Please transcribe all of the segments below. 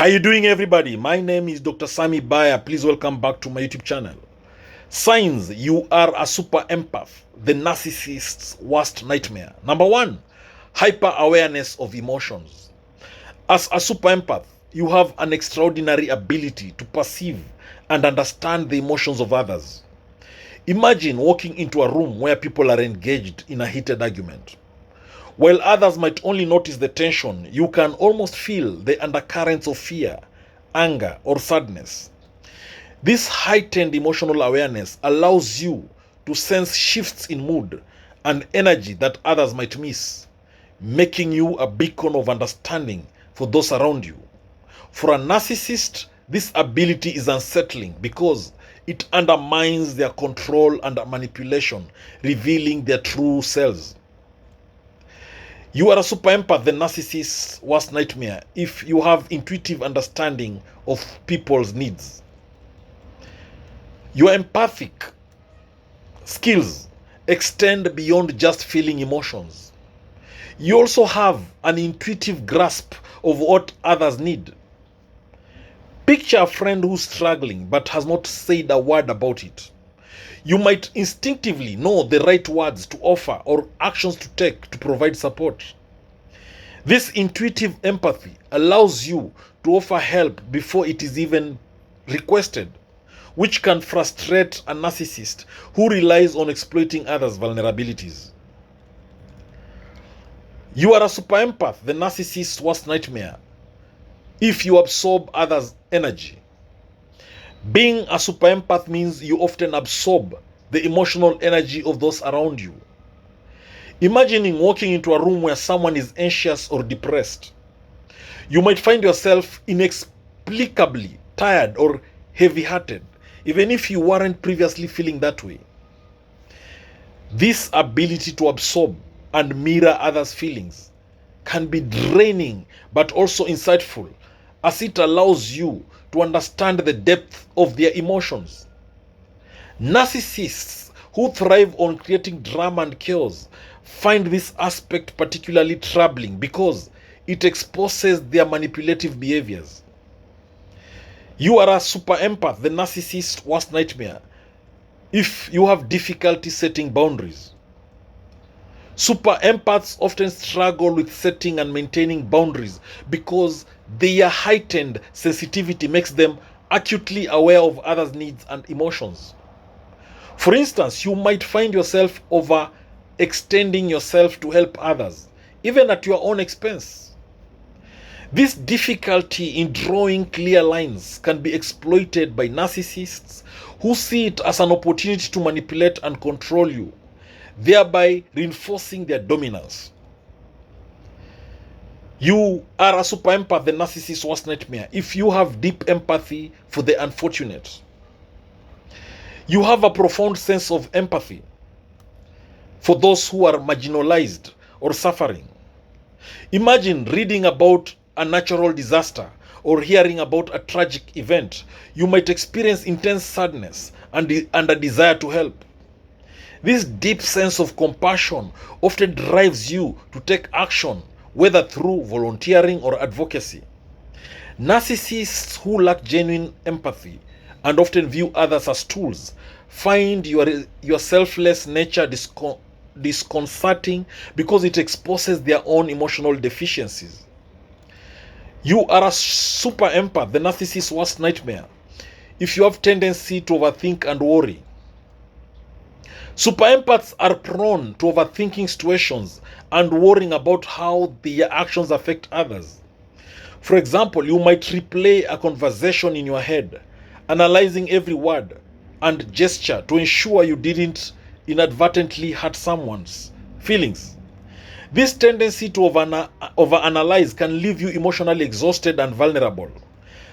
How you doing, everybody? My name is Dr. Sammy BAYA. Please welcome back to my YouTube channel. Signs you are a super empath, the narcissist's worst nightmare. Number one, hyper awareness of emotions. As a super empath, you have an extraordinary ability to perceive and understand the emotions of others. Imagine walking into a room where people are engaged in a heated argument. While others might only notice the tension, you can almost feel the undercurrents of fear, anger, or sadness. This heightened emotional awareness allows you to sense shifts in mood and energy that others might miss, making you a beacon of understanding for those around you. For a narcissist, this ability is unsettling because it undermines their control and manipulation, revealing their true selves. You are a super empath, the narcissist's worst nightmare, if you have intuitive understanding of people's needs. Your empathic skills extend beyond just feeling emotions. You also have an intuitive grasp of what others need. Picture a friend who's struggling but has not said a word about it. You might instinctively know the right words to offer or actions to take to provide support. This intuitive empathy allows you to offer help before it is even requested, which can frustrate a narcissist who relies on exploiting others' vulnerabilities. You are a super empath, the narcissist's worst nightmare, if you absorb others' energy. Being a super empath means you often absorb the emotional energy of those around you. Imagining walking into a room where someone is anxious or depressed. You might find yourself inexplicably tired or heavy-hearted, even if you weren't previously feeling that way. This ability to absorb and mirror others' feelings can be draining but also insightful, as it allows you to understand the depth of their emotions. Narcissists who thrive on creating drama and chaos find this aspect particularly troubling because it exposes their manipulative behaviors. You are a super empath, the narcissist's worst nightmare, if you have difficulty setting boundaries. Super empaths often struggle with setting and maintaining boundaries because their heightened sensitivity makes them acutely aware of others' needs and emotions. For instance, you might find yourself overextending yourself to help others, even at your own expense. This difficulty in drawing clear lines can be exploited by narcissists who see it as an opportunity to manipulate and control you, thereby reinforcing their dominance. You are a super empath, the narcissist's worst nightmare, if you have deep empathy for the unfortunate. You have a profound sense of empathy for those who are marginalized or suffering. Imagine reading about a natural disaster or hearing about a tragic event. You might experience intense sadness and a desire to help. This deep sense of compassion often drives you to take action, whether through volunteering or advocacy. Narcissists who lack genuine empathy and often view others as tools find your selfless nature disconcerting because it exposes their own emotional deficiencies. You are a super empath, the narcissist's worst nightmare, if you have tendency to overthink and worry. Super empaths are prone to overthinking situations and worrying about how their actions affect others. For example, you might replay a conversation in your head, analyzing every word and gesture to ensure you didn't inadvertently hurt someone's feelings. This tendency to overanalyze can leave you emotionally exhausted and vulnerable,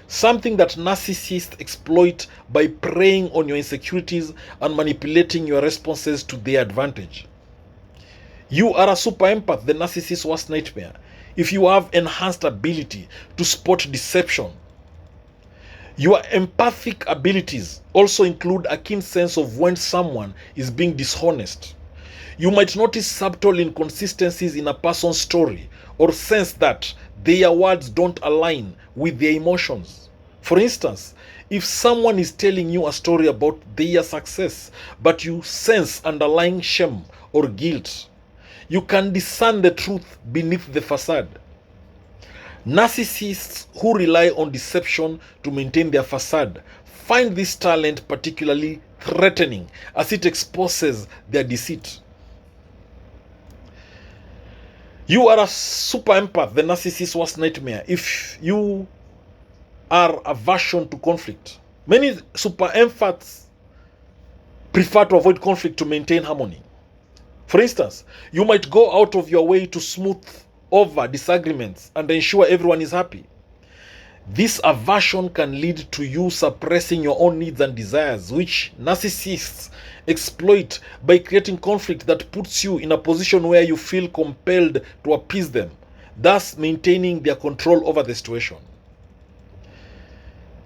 something that narcissists exploit by preying on your insecurities and manipulating your responses to their advantage. You are a super empath, the narcissist's worst nightmare, if you have enhanced ability to spot deception. Your empathic abilities also include a keen sense of when someone is being dishonest. You might notice subtle inconsistencies in a person's story or sense that their words don't align with their emotions. For instance, if someone is telling you a story about their success, but you sense underlying shame or guilt, you can discern the truth beneath the facade. Narcissists who rely on deception to maintain their facade find this talent particularly threatening as it exposes their deceit. You are a super empath, the narcissist's worst nightmare, if you are aversion to conflict. Many super empaths prefer to avoid conflict to maintain harmony. For instance, you might go out of your way to smooth over disagreements and ensure everyone is happy. This aversion can lead to you suppressing your own needs and desires, which narcissists exploit by creating conflict that puts you in a position where you feel compelled to appease them, thus maintaining their control over the situation.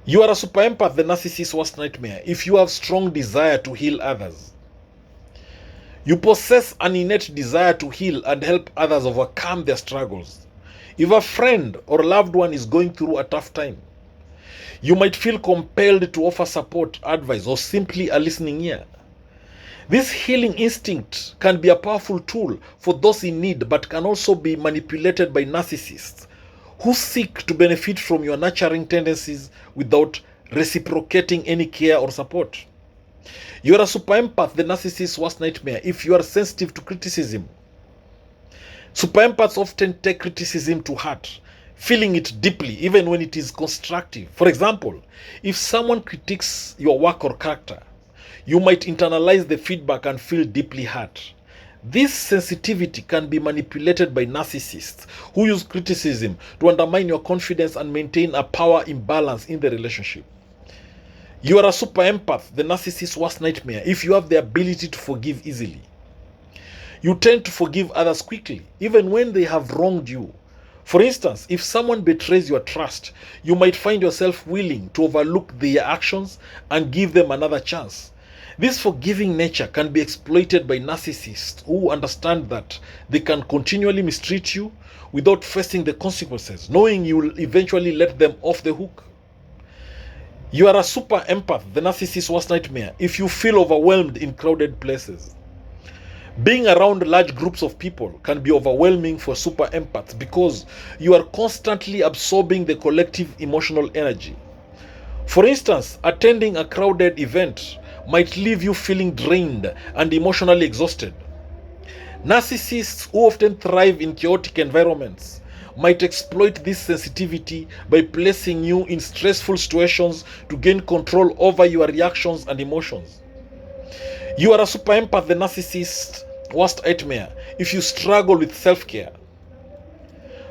You are a super empath, the narcissist's worst nightmare, if you have strong desire to heal others. You possess an innate desire to heal and help others overcome their struggles. If a friend or loved one is going through a tough time, you might feel compelled to offer support, advice, or simply a listening ear. This healing instinct can be a powerful tool for those in need, but can also be manipulated by narcissists who seek to benefit from your nurturing tendencies without reciprocating any care or support. You are a super empath, the narcissist's worst nightmare, if you are sensitive to criticism. Super empaths often take criticism to heart, feeling it deeply even when it is constructive. For example, if someone critiques your work or character, you might internalize the feedback and feel deeply hurt. This sensitivity can be manipulated by narcissists who use criticism to undermine your confidence and maintain a power imbalance in the relationship. You are a super empath, the narcissist's worst nightmare, if you have the ability to forgive easily. You tend to forgive others quickly, even when they have wronged you. For instance, if someone betrays your trust, you might find yourself willing to overlook their actions and give them another chance. This forgiving nature can be exploited by narcissists who understand that they can continually mistreat you without facing the consequences, knowing you will eventually let them off the hook. You are a super empath, the narcissist's worst nightmare, if you feel overwhelmed in crowded places. Being around large groups of people can be overwhelming for super empaths because you are constantly absorbing the collective emotional energy. For instance, attending a crowded event might leave you feeling drained and emotionally exhausted. Narcissists who often thrive in chaotic environments might exploit this sensitivity by placing you in stressful situations to gain control over your reactions and emotions. You are a super empath, the narcissist's worst nightmare, if you struggle with self-care.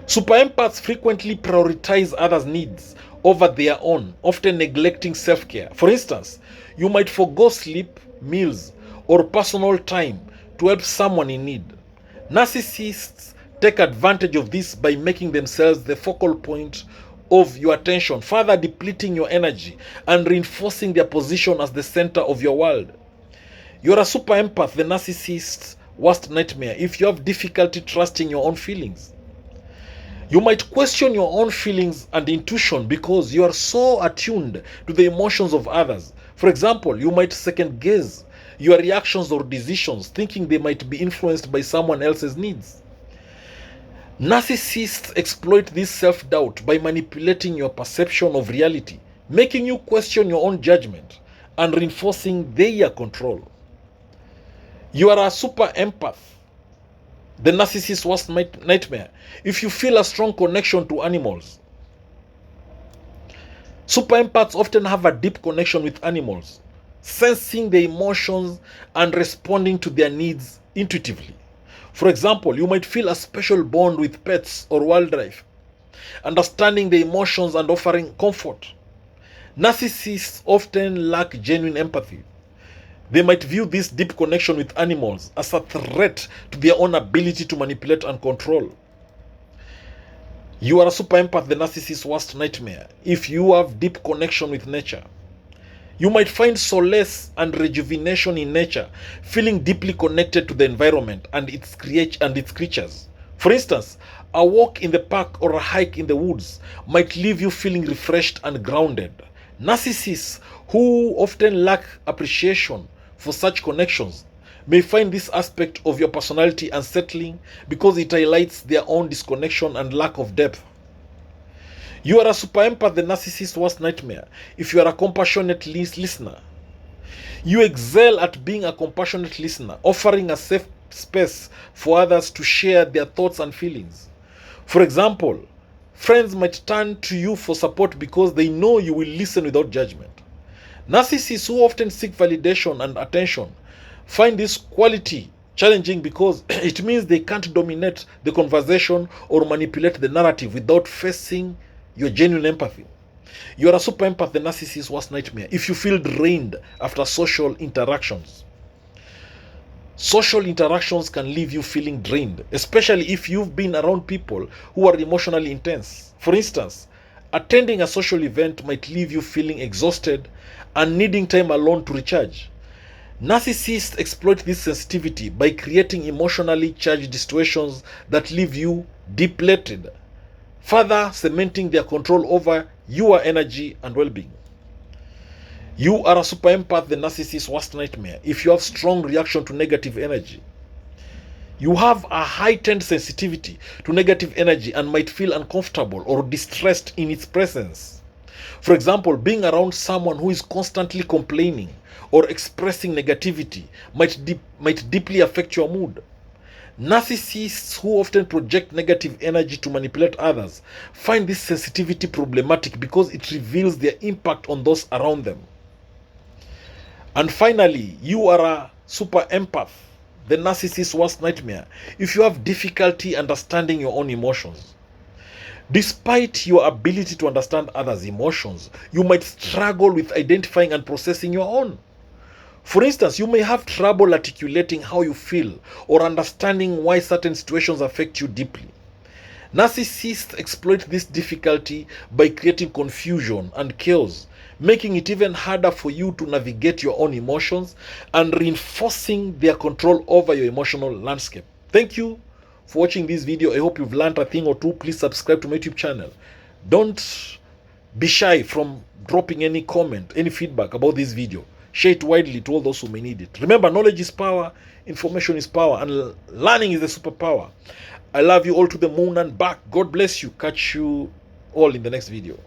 Super empaths frequently prioritize others' needs over their own, often neglecting self-care. For instance, you might forgo sleep, meals, or personal time to help someone in need. Narcissists take advantage of this by making themselves the focal point of your attention, further depleting your energy and reinforcing their position as the center of your world. You are a super empath, the narcissist's worst nightmare, if you have difficulty trusting your own feelings. You might question your own feelings and intuition because you are so attuned to the emotions of others. For example, you might second guess your reactions or decisions, thinking they might be influenced by someone else's needs. Narcissists exploit this self-doubt by manipulating your perception of reality, making you question your own judgment and reinforcing their control. You are a super empath, the narcissist's worst nightmare, if you feel a strong connection to animals. Super empaths often have a deep connection with animals, sensing their emotions and responding to their needs intuitively. For example, you might feel a special bond with pets or wildlife, understanding their emotions and offering comfort. Narcissists often lack genuine empathy. They might view this deep connection with animals as a threat to their own ability to manipulate and control. You are a super empath, the narcissist's worst nightmare, if you have deep connection with nature. You might find solace and rejuvenation in nature, feeling deeply connected to the environment and its creatures. For instance, a walk in the park or a hike in the woods might leave you feeling refreshed and grounded. Narcissists who often lack appreciation for such connections may find this aspect of your personality unsettling because it highlights their own disconnection and lack of depth. You are a super empath, the narcissist's worst nightmare, if you are a compassionate listener. You excel at being a compassionate listener, offering a safe space for others to share their thoughts and feelings. For example, friends might turn to you for support because they know you will listen without judgment. Narcissists who often seek validation and attention find this quality challenging because it means they can't dominate the conversation or manipulate the narrative without facing your genuine empathy. You are a super empath, the narcissist's worst nightmare, if you feel drained after social interactions. Social interactions can leave you feeling drained, especially if you've been around people who are emotionally intense. For instance, attending a social event might leave you feeling exhausted and needing time alone to recharge. Narcissists exploit this sensitivity by creating emotionally charged situations that leave you depleted, further cementing their control over your energy and well-being. You are a super empath, the narcissist's worst nightmare, if you have strong reaction to negative energy. You have a heightened sensitivity to negative energy and might feel uncomfortable or distressed in its presence. For example, being around someone who is constantly complaining or expressing negativity might deeply affect your mood. Narcissists who often project negative energy to manipulate others find this sensitivity problematic because it reveals their impact on those around them. And finally, you are a super empath, the narcissist's worst nightmare, if you have difficulty understanding your own emotions. Despite your ability to understand others' emotions, you might struggle with identifying and processing your own. For instance, you may have trouble articulating how you feel or understanding why certain situations affect you deeply. Narcissists exploit this difficulty by creating confusion and chaos, making it even harder for you to navigate your own emotions and reinforcing their control over your emotional landscape. Thank you for watching this video. I hope you've learned a thing or two. Please subscribe to my YouTube channel. Don't be shy from dropping any comment, any feedback about this video. Share it widely to all those who may need it. Remember, knowledge is power, information is power, and learning is the superpower. I love you all to the moon and back. God bless you. Catch you all in the next video.